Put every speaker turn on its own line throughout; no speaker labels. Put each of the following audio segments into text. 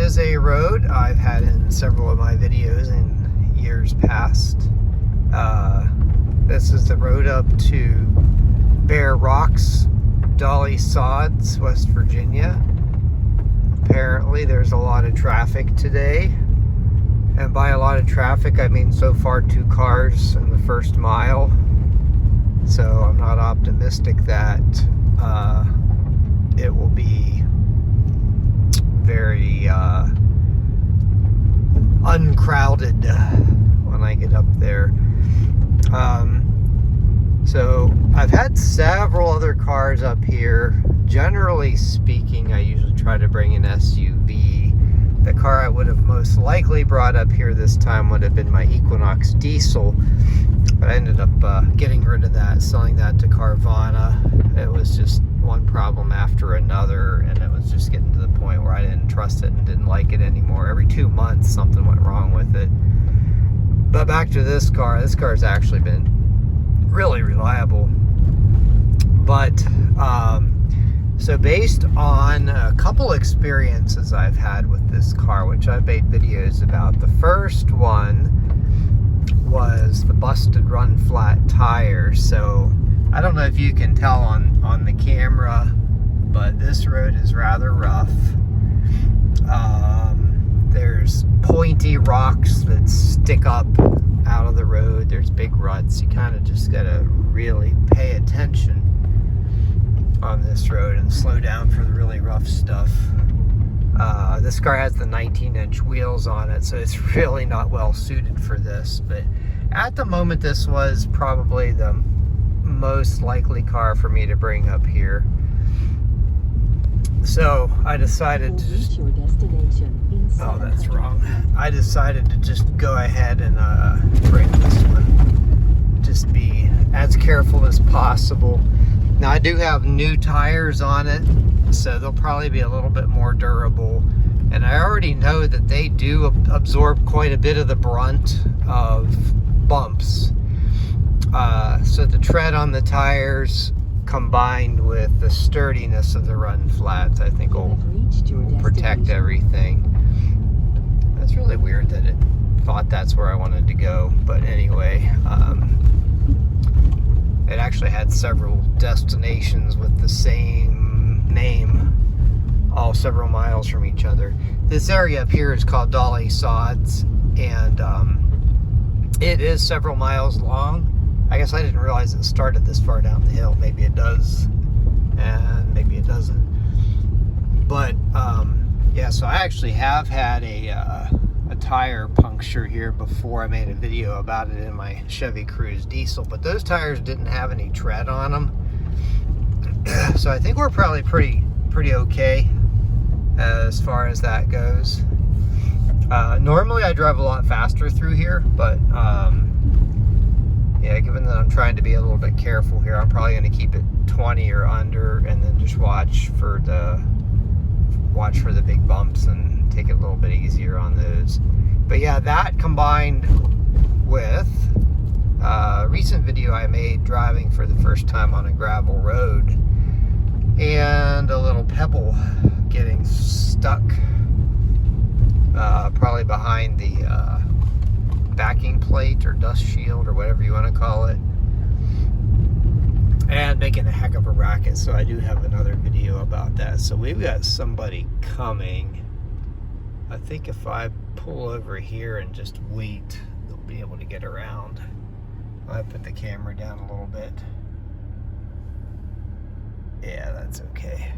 is a road I've had in several of my videos in years past. This is the road up to Bear Rocks, Dolly Sods, West Virginia. Apparently there's a lot of traffic today. And by a lot of traffic, I mean so far 2 cars in the first mile. So I'm not optimistic that it will be very uncrowded when I get up there. So I've had several other cars up here. Generally speaking, I usually try to bring an SUV. The car I would have most likely brought up here this time would have been my Equinox diesel, but I ended up getting rid of that, selling that to Carvana. It was just one problem after another, and it was just getting to the point where I didn't trust it and didn't like it anymore. Every 2 months something went wrong with it. But back to this car. This car's actually been really reliable. But so based on a couple experiences I've had with this car, which I've made videos about, the first one was the busted run flat tires. So I don't know if you can tell on the camera, but this road is rather rough. There's pointy rocks that stick up out of the road. There's big ruts. You kind of just gotta really pay attention on this road and slow down for the really rough stuff. This car has the 19-inch wheels on it, so it's really not well suited for this. But at the moment, this was probably the most likely car for me to bring up here. So I decided to just... Oh, that's wrong. I decided to just go ahead and bring this one. Just be as careful as possible. Now, I do have new tires on it, so they'll probably be a little bit more durable. And I already know that they do absorb quite a bit of the brunt of bumps. So the tread on the tires combined with the sturdiness of the run flats, I think will protect everything. That's really weird that it thought that's where I wanted to go. But anyway, it actually had several destinations with the same name, all several miles from each other. This area up here is called Dolly Sods, and it is several miles long. I guess I didn't realize it started this far down the hill. Maybe it does, and maybe it doesn't. But yeah, so I actually have had a tire puncture here before. I made a video about it in my Chevy Cruze diesel, but those tires didn't have any tread on them. So I think we're probably pretty okay as far as that goes. Normally I drive a lot faster through here, but yeah, given that I'm trying to be a little bit careful here, I'm probably going to keep it 20 or under, and then just watch for the big bumps and take it a little bit easier on those. But yeah, that combined with a recent video I made driving for the first time on a gravel road, and a little pebble getting stuck probably behind the backing plate or dust shield or whatever you want to call it, and making a heck of a racket. So I do have another video about that. So we've got somebody coming. I think if I pull over here and just wait, they'll be able to get around. I put the camera down a little bit. Yeah, that's okay.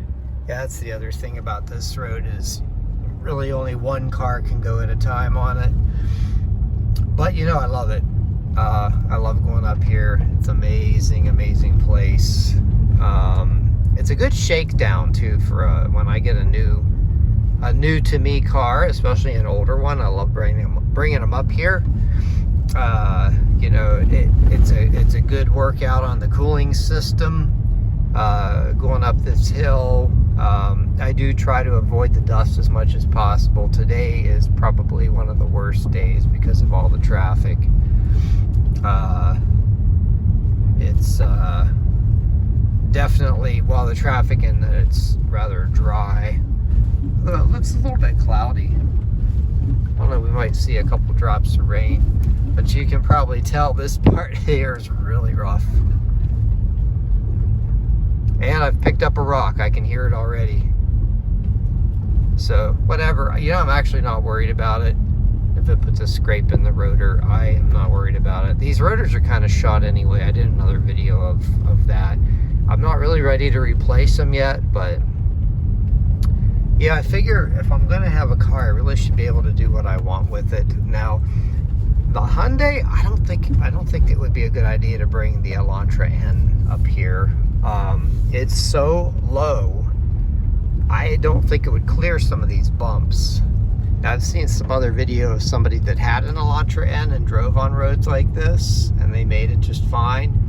Yeah, that's the other thing about this road, is really only one car can go at a time on it. But you know, I love it. I love going up here. It's amazing, amazing place. It's a good shakedown too for when I get a new to me car, especially an older one. I love bringing them up here. You know, it's a good workout on the cooling system. Going up this hill, I do try to avoid the dust as much as possible. Today is probably one of the worst days because of all the traffic. It's definitely, while the traffic and it's rather dry. It looks a little bit cloudy. might see a couple drops of rain, but you can probably tell this part here is really rough. And I've picked up a rock. I can hear it already. So whatever, you know, I'm actually not worried about it. If it puts a scrape in the rotor, I am not worried about it. These rotors are kind of shot anyway. I did another video of that. I'm not really ready to replace them yet, but yeah, I figure if I'm gonna have a car, I really should be able to do what I want with it. Now, the Hyundai, I don't think it would be a good idea to bring the Elantra N up here. It's so low, I don't think it would clear some of these bumps. Now, I've seen some other videos of somebody that had an Elantra N and drove on roads like this, and they made it just fine.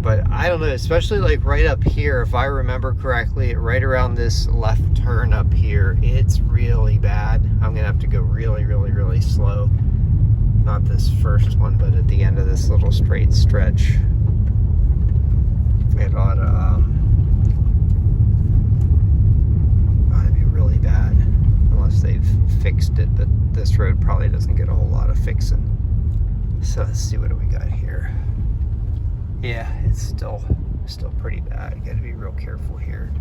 But I don't know, especially like right up here, if I remember correctly, right around this left turn up here, it's really bad. I'm gonna have to go really, really, really slow. Not this first one, but at the end of this little straight stretch. It ought to be really bad, unless they've fixed it, but this road probably doesn't get a whole lot of fixing. So let's see, what do we got here? Yeah, it's still pretty bad. You gotta be real careful here.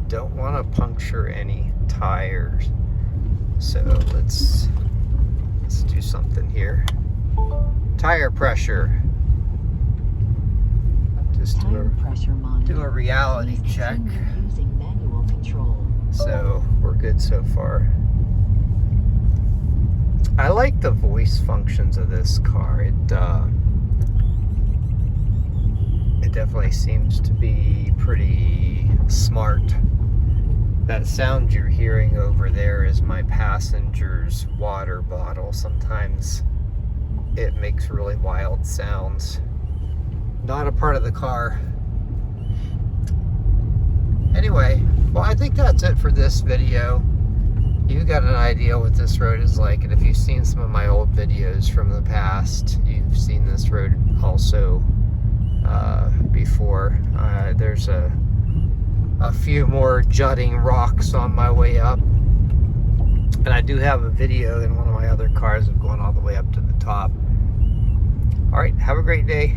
Don't want to puncture any tires. So let's do something here. Tire pressure. Just do a reality check.
Using manual control.
So we're good so far. I like the voice functions of this car. It definitely seems to be pretty smart. That sound you're hearing over there is my passenger's water bottle. Sometimes it makes really wild sounds. Not a part of the car. Anyway, well, I think that's it for this video. You got an idea what this road is like, and if you've seen some of my old videos from the past, you've seen this road also before. There's a few more jutting rocks on my way up, and I do have a video in one of my other cars of going all the way up to the top. All right, have a great day.